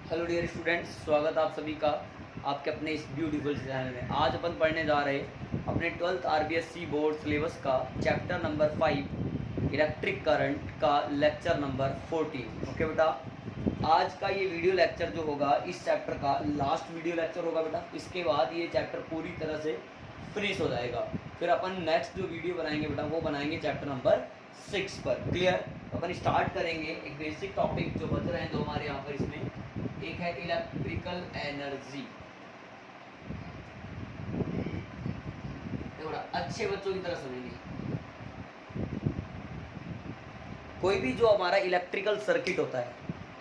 Hello dear students, स्वागत आप सभी का आपके अपने इस ब्यूटीफुल चैनल में। आज अपन पढ़ने जा रहे अपने 12th आरबीएससी बोर्ड सिलेबस का चैप्टर नंबर 5 इलेक्ट्रिक करंट का लेक्चर नंबर 14। ओके बेटा, आज का ये वीडियो लेक्चर जो होगा इस चैप्टर का लास्ट वीडियो लेक्चर होगा बेटा। इसके बाद ये चैप्टर पूरी तरह से फिनिश हो जाएगा। फिर अपन नेक्स्ट जो वीडियो बनाएंगे बेटा वो बनाएंगे चैप्टर नंबर 6 पर। क्लियर? अपन स्टार्ट करेंगे एक बेसिक टॉपिक जो बच रहे हैं दो हमारे यहाँ पर। इसमें एक है इलेक्ट्रिकल एनर्जी। थोड़ा अच्छे बच्चों की तरह सुनेंगे। कोई भी जो हमारा इलेक्ट्रिकल सर्किट होता है,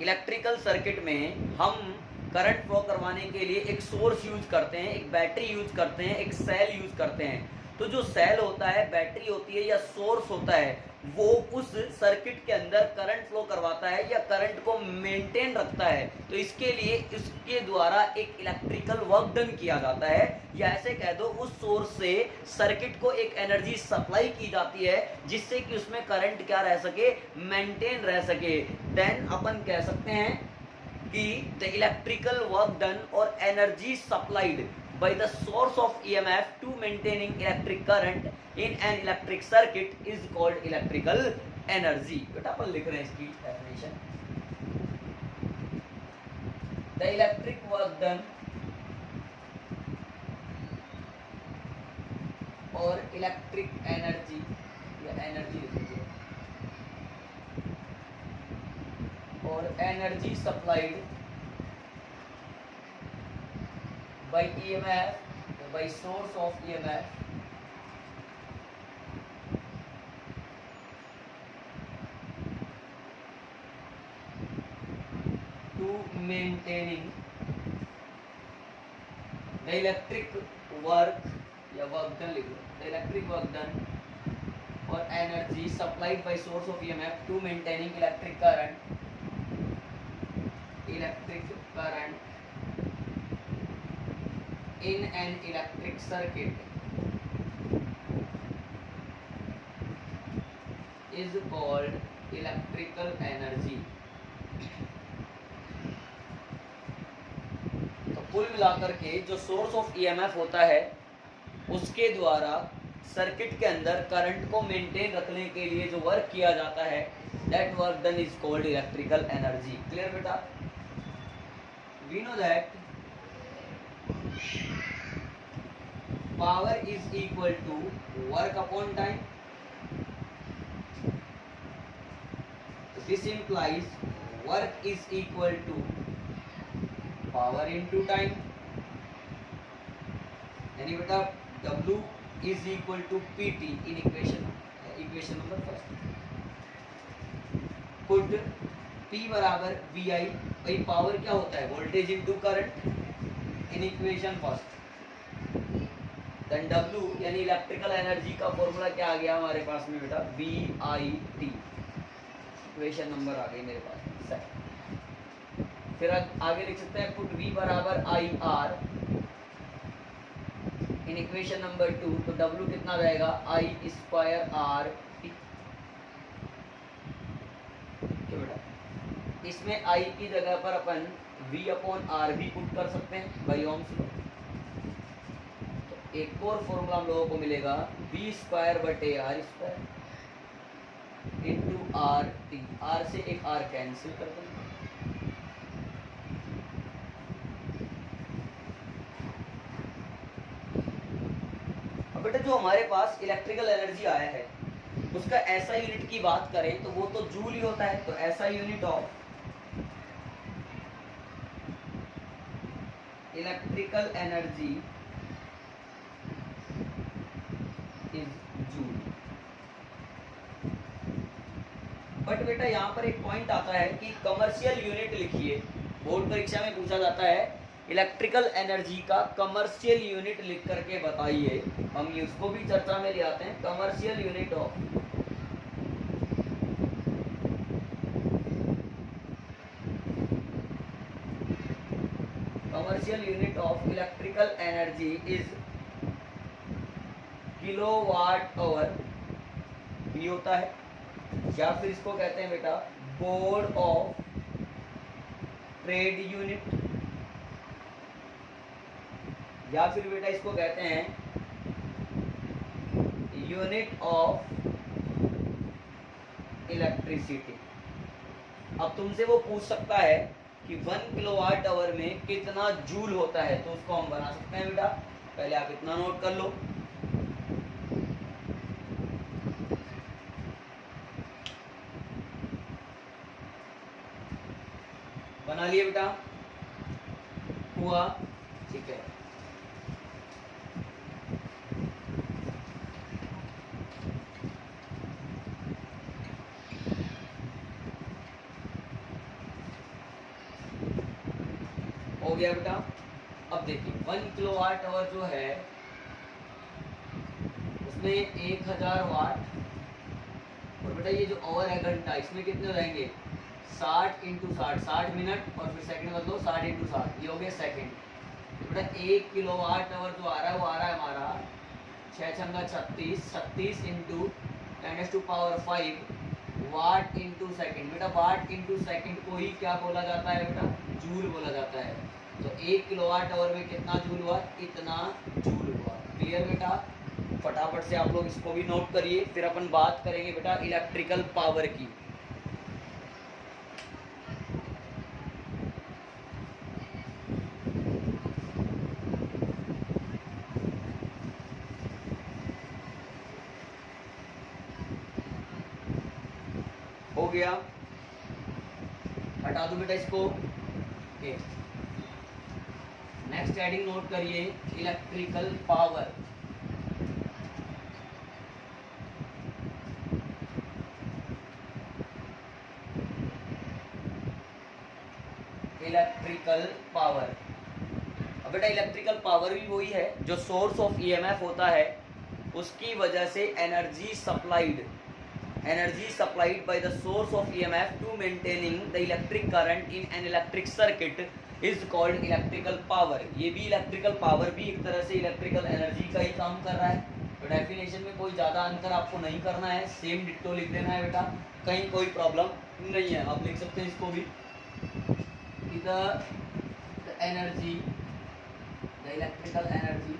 इलेक्ट्रिकल सर्किट में हम करंट फ्लो करवाने के लिए एक सोर्स यूज करते हैं, एक बैटरी यूज करते हैं, एक सेल यूज करते हैं। तो जो सेल होता है, बैटरी होती है या सोर्स होता है, वो उस सर्किट के अंदर करंट फ्लो करवाता है या करंट को मेंटेन रखता है। तो इसके लिए इसके द्वारा एक इलेक्ट्रिकल वर्क डन किया जाता है, या ऐसे कह दो उस सोर्स से सर्किट को एक एनर्जी सप्लाई की जाती है जिससे कि उसमें करंट क्या रह सके, मेंटेन रह सके। देन अपन कह सकते हैं कि द इलेक्ट्रिकल वर्क डन और energy supplied by the source of EMF to maintaining electric current in an electric circuit is called electrical energy। बेटा अपन लिख रहे हैं इसकी definition. The electric work done और इलेक्ट्रिक एनर्जी या एनर्जी लिख लीजिए, और energy supplied by EMF, by source of EMF to maintaining the electric work या work done लिख लो, the electric work done और energy supplied by source of EMF to maintaining electric current in an electric circuit is called electrical energy। तो कुल मिलाकर के जो source of EMF होता है उसके द्वारा सर्किट के अंदर करंट को मेंटेन रखने के लिए जो वर्क किया जाता है, that work done is called electrical energy. Clear बेटा? We know that power is equal to work upon time. This implies work is equal to power into time। यानी बेटा W is equal to PT in equation number first. Put P बराबर VI, भाई power क्या होता है, voltage into current in equation first. Then W यानी electrical energy का formula क्या आ गया हमारे पास में बेटा, VIT। इक्वेशन नंबर आ गई मेरे पास। फिर आगे लिख सकते हैं पुट V बराबर IR इन इक्वेशन नंबर 2। तो W कितना आ जाएगा, I स्क्वायर R T। क्यों बेटा? इसमें I की जगह पर अपन V अपॉन R भी पुट कर सकते हैं बाई ओम्स लॉ। एक और फॉर्मूला हम लोगों को मिलेगा, V स्क्वायर बटे R square into RT। R से एक R कैंसिल कर देंगे। अब बेटा जो हमारे पास इलेक्ट्रिकल एनर्जी आया है उसका ऐसा यूनिट की बात करें तो वो तो जूल ही होता है। तो ऐसा unit of electrical energy joule. But बेटा यहाँ पर एक पॉइंट आता है कि कमर्शियल यूनिट लिखिए। बोर्ड परीक्षा में पूछा जाता है इलेक्ट्रिकल एनर्जी का कमर्शियल यूनिट लिख करके बताइए। हम उसको भी चर्चा में ले आते हैं। Commercial unit of electrical energy is kilowatt hour भी होता है, या फिर इसको कहते हैं बेटा बोर्ड ऑफ ट्रेड यूनिट, या फिर बेटा इसको कहते हैं यूनिट ऑफ इलेक्ट्रिसिटी। अब तुमसे वो पूछ सकता है कि 1 किलोवाट आवर में कितना जूल होता है, तो उसको हम बना सकते हैं बेटा। पहले आप इतना नोट कर लो, बना लिए बेटा, हुआ, ठीक है। हो गया बेटा। अब देखिए 1 किलोवाट आवर जो है उसमें 1000 वाट, और बेटा ये जो आवर है घंटा, इसमें कितने हो जाएंगे 60 इंटू 60, 60 मिनट, और फिर सेकंड बदलो 60 इंटू 60, ये हो गया सेकंड। तो बेटा 1 किलोवाट आवर जो आ रहा है वो आ रहा है हमारा 6 छंगा 36, 36 इंटू 10⁵ वाट इंटू सेकंड। बेटा वाट इंटू सेकंड को ही क्या बोला जाता है बेटा, जूल बोला जाता है। तो 1 किलोवाट आवर में कितना जूल हुआ, इतना जूल हुआ। क्लियर बेटा, फटाफट से आप लोग इसको भी नोट करिए, फिर अपन बात करेंगे बेटा इलेक्ट्रिकल पावर की। हो गया, हटा दो बेटा इसको। नेक्स्ट हेडिंग नोट करिए, इलेक्ट्रिकल पावर। इलेक्ट्रिकल पावर, अब बेटा इलेक्ट्रिकल पावर भी वही है जो सोर्स ऑफ ईएमएफ होता है, उसकी वजह से energy supplied by the source of EMF to maintaining the electric current in an electric circuit is called electrical power। ये भी इलेक्ट्रिकल पावर भी एक तरह से इलेक्ट्रिकल एनर्जी का ही काम कर रहा है। तो डेफिनेशन में कोई ज़्यादा अंतर आपको नहीं करना है, सेम डिट्टो लिख देना है बेटा, कहीं कोई प्रॉब्लम नहीं है। आप लिख सकते हैं इसको भी, the energy, the electrical energy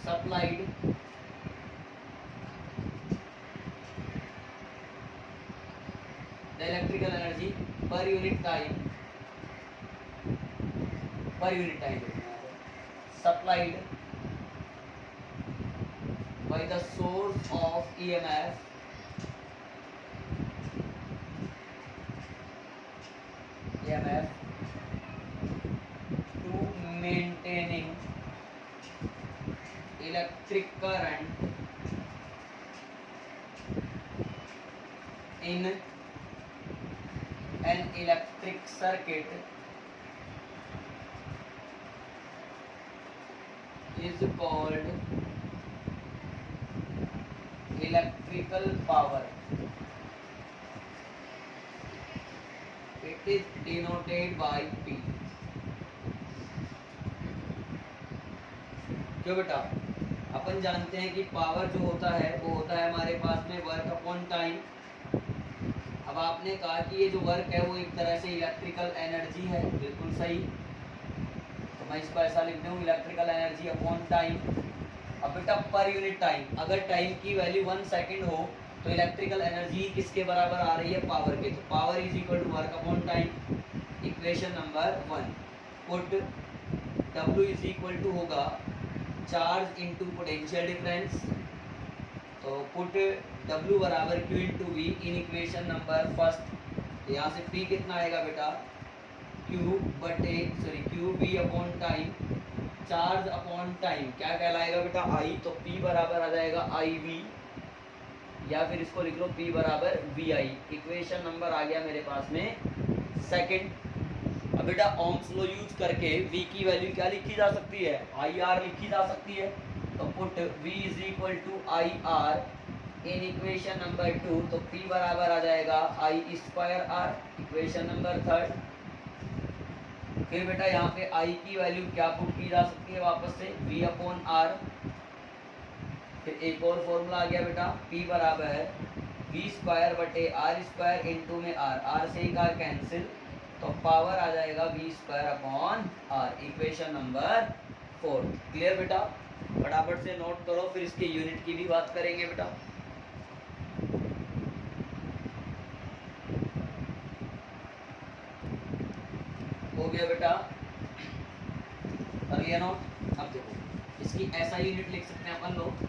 supplied the electrical energy per unit time supplied by the source of EMF to maintaining electric current in an electric circuit is called electrical power। It is denoted by P। क्यों बेटा, अपन जानते हैं कि power जो होता है वो होता है हमारे पास में वर्क अपॉन टाइम। अब आपने कहा कि ये जो वर्क है वो एक तरह से इलेक्ट्रिकल एनर्जी है, बिल्कुल सही। तो मैं इसको ऐसा लिख दूँ, इलेक्ट्रिकल एनर्जी अपॉन टाइम। अब बेटा पर यूनिट टाइम, अगर टाइम की वैल्यू 1 सेकेंड हो तो इलेक्ट्रिकल एनर्जी किसके बराबर आ रही है, पावर के। तो power is equal to work upon time. Equation number 1, put W is equal to होगा चार्ज इंटू पोटेंशियल डिफरेंस। तो पुट W बराबर Q into V in equation number first. यहाँ से P कितना आएगा बेटा, Q V upon time, charge upon time क्या कहलाएगा बेटा, I। तो P बराबर आ जाएगा IV, या फिर इसको लिख लो P बराबर VI। इक्वेशन नंबर आ गया मेरे पास में सेकंड। अब बेटा ओम्स लॉ यूज करके V की वैल्यू क्या लिखी जा सकती है, IR लिखी जा सकती है। तो put V is equal to IR in equation number 2। तो P बराबर आ जाएगा I²R, इक्वेशन नंबर थर्ड। फिर बेटा यहाँ पे I की वैल्यू क्या पुट की जा सकती है वापस से, V अपॉन R। फिर एक और फॉर्मूला आ गया बेटा, P बराबर वी स्क्वायर बटे आर स्क्वायर इंटू में आर से एक आर कैंसिल, तो पावर आ जाएगा V square upon R, equation number 4। Clear बेटा? फटाफट से नोट करो, फिर इसके यूनिट की भी बात करेंगे बेटा। हो गया बेटा, कर लिया नोट? अब देखो इसकी ऐसा यूनिट लिख सकते हैं अपन लोग,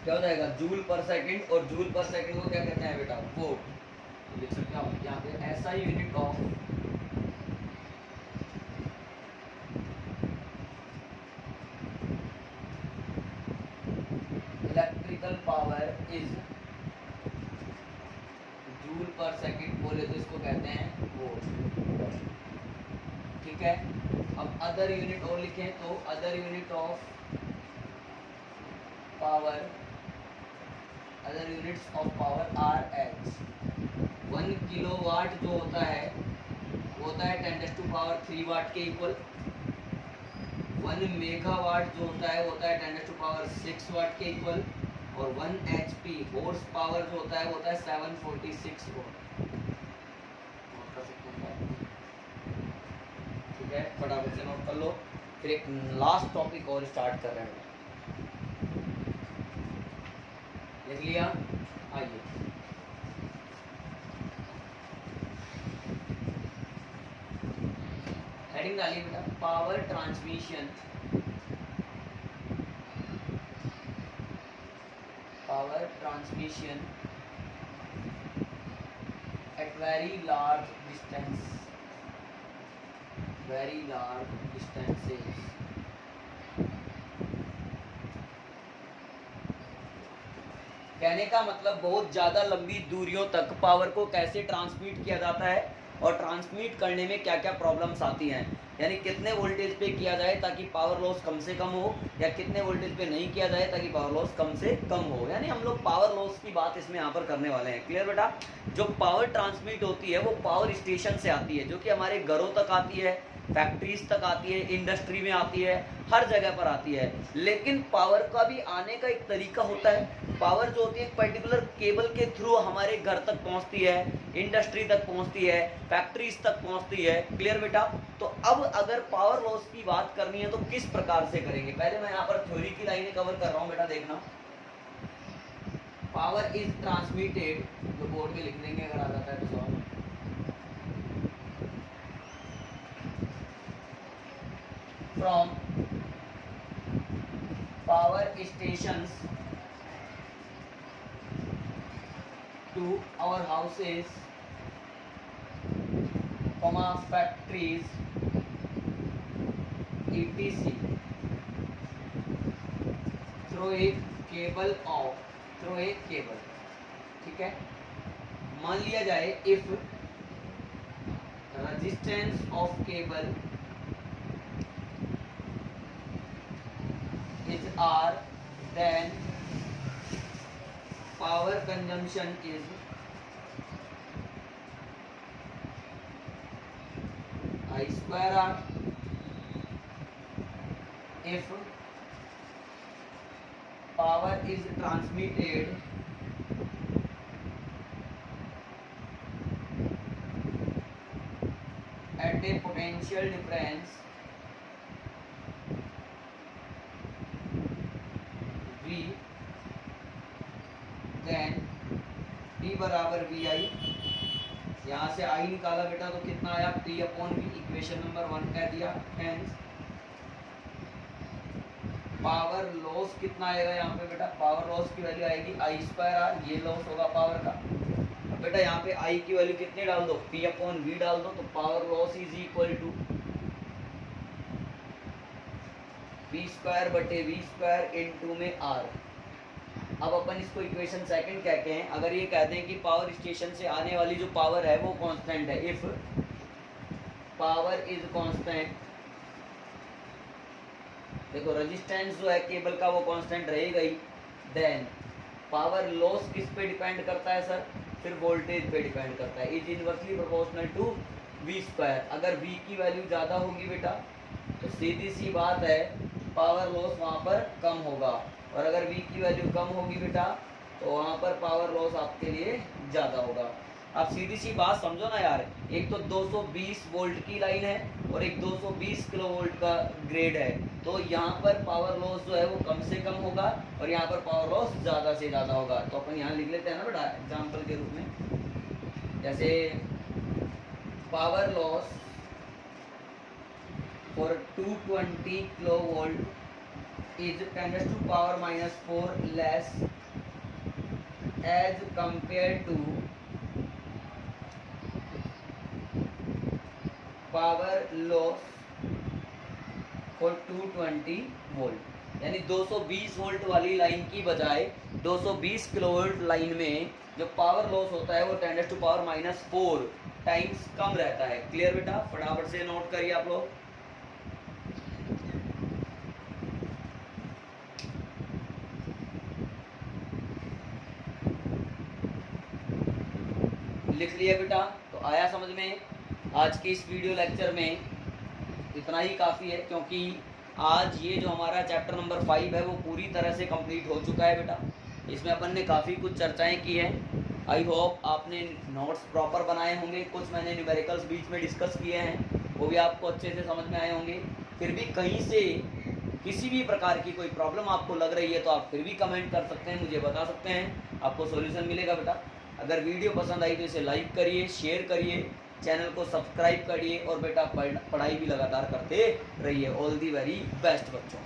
क्या हो जाएगा, जूल पर सेकंड, और जूल पर सेकंड को क्या कहते हैं बेटा, वोल्ट। तो लिख सकते हो यहाँ पे ऐसा unit of electrical power is joule पर सेकंड, बोले तो इसको कहते हैं वोल्ट। ठीक है, अब अदर यूनिट और लिखें तो other unit of power, other units of power R H. 1 kilowatt जो होता है वो होता है 10⁻³ वाट के इक्वल। 1 मेगावाट जो होता है वो होता है 10⁻6 वाट के इक्वल। और 1 HP हॉर्स पावर जो होता है वो होता है 746 वाट। ठीक है, फटाफट से नोट कर लो, फिर एक लास्ट टॉपिक और स्टार्ट कर रहे हैं। लिख लिया? आइए, हेडिंग डालिए बेटा, power transmission, power transmission at very large distance, very large distances. कहने का मतलब बहुत ज़्यादा लंबी दूरियों तक पावर को कैसे ट्रांसमिट किया जाता है और ट्रांसमिट करने में क्या क्या प्रॉब्लम्स आती हैं, यानी कितने वोल्टेज पे किया जाए ताकि पावर लॉस कम से कम हो, या कितने वोल्टेज पे नहीं किया जाए ताकि पावर लॉस कम से कम हो। यानी हम लोग पावर लॉस की बात इसमें यहाँ पर करने वाले हैं। क्लियर बेटा? जो पावर ट्रांसमिट होती है वो पावर स्टेशन से आती है, जो कि हमारे घरों तक आती है, फैक्ट्रीज तक आती है, इंडस्ट्री में आती है, हर जगह पर आती है। लेकिन पावर का भी आने का एक तरीका होता है। पावर जो होती है एक पर्टिकुलर केबल के थ्रू हमारे घर तक पहुंचती है, इंडस्ट्री तक पहुंचती है, फैक्ट्रीज तक पहुंचती है। क्लियर बेटा? तो अब अगर पावर लॉस की बात करनी है तो किस प्रकार से करेंगे, पहले मैं यहाँ पर थ्योरी की लाइनें कवर कर रहा हूँ बेटा, देखना। पावर इज ट्रांसमिटेड, जो बोर्ड में लिख देंगे अगर आ जाता है तो सवाल, from power stations to our houses, factories, etc. through a cable of, through a cable। ठीक है, मान लिया जाए if resistance of cable is R, then power consumption is I square R। If power is transmitted at a potential difference V, then P बराबर VI। यहाँ से I निकाला बेटा तो कितना आया, P/V, इक्वेशन नंबर 1 कह दिया। हेंस पावर लॉस कितना आएगा यहाँ पे बेटा, पावर लॉस की वैल्यू आएगी I स्क्वायर R, ये लॉस होगा पावर का। अब बेटा यहाँ पे I की वैल्यू कितनी डाल दो, P/V डाल दो, तो power loss is equal to P square बटे V स्क्वायर इनटू में R। अब अपन इसको इक्वेशन सेकंड कहते हैं। अगर ये कहते हैं कि पावर स्टेशन से आने वाली जो पावर है वो कांस्टेंट है, इफ पावर इज कांस्टेंट, देखो रेजिस्टेंस जो है केबल का वो कांस्टेंट रहेगा ही, देन पावर लॉस किस पे डिपेंड करता है सर, फिर वोल्टेज पे डिपेंड करता है, is inversely proportional to V square. अगर V की वैल्यू ज़्यादा होगी बेटा तो सीधी सी बात है पावर लॉस वहाँ पर कम होगा, और अगर V की वैल्यू कम होगी बेटा तो वहाँ पर पावर लॉस आपके लिए ज़्यादा होगा। आप सीधी सी बात समझो ना यार, एक तो 220 वोल्ट की लाइन है और एक 220 किलो वोल्ट का ग्रेड है, तो यहाँ पर पावर लॉस जो है वो कम से कम होगा और यहाँ पर पावर लॉस ज़्यादा से ज़्यादा होगा। तो अपन यहाँ लिख लेते हैं ना बेटा एग्जाम्पल के रूप में, जैसे power loss for 220 kilovolt is 10⁻⁻⁴ less as compared to power loss for 220 volt. यानी 220 वोल्ट वाली लाइन की बजाय 220 किलोवोल्ट लाइन में जो पावर लॉस होता है वो 10⁻⁻⁴ टाइम्स कम रहता है। क्लियर बेटा, फटाफट से नोट करिए आप लोग। लिख लिया बेटा, तो आया समझ में। आज की इस वीडियो लेक्चर में इतना ही काफ़ी है, क्योंकि आज ये जो हमारा चैप्टर नंबर 5 है वो पूरी तरह से कंप्लीट हो चुका है बेटा। इसमें अपन ने काफ़ी कुछ चर्चाएं की हैं। आई होप आपने नोट्स प्रॉपर बनाए होंगे। कुछ मैंने न्यूमेरिकल्स बीच में डिस्कस किए हैं, वो भी आपको अच्छे से समझ में आए होंगे। फिर भी कहीं से किसी भी प्रकार की कोई प्रॉब्लम आपको लग रही है तो आप फिर भी कमेंट कर सकते हैं, मुझे बता सकते हैं, आपको सॉल्यूशन मिलेगा बेटा। अगर वीडियो पसंद आई तो इसे लाइक करिए, शेयर करिए, चैनल को सब्सक्राइब करिए और बेटा पढ़ाई भी लगातार करते रहिए। ऑल दी वेरी बेस्ट बच्चों।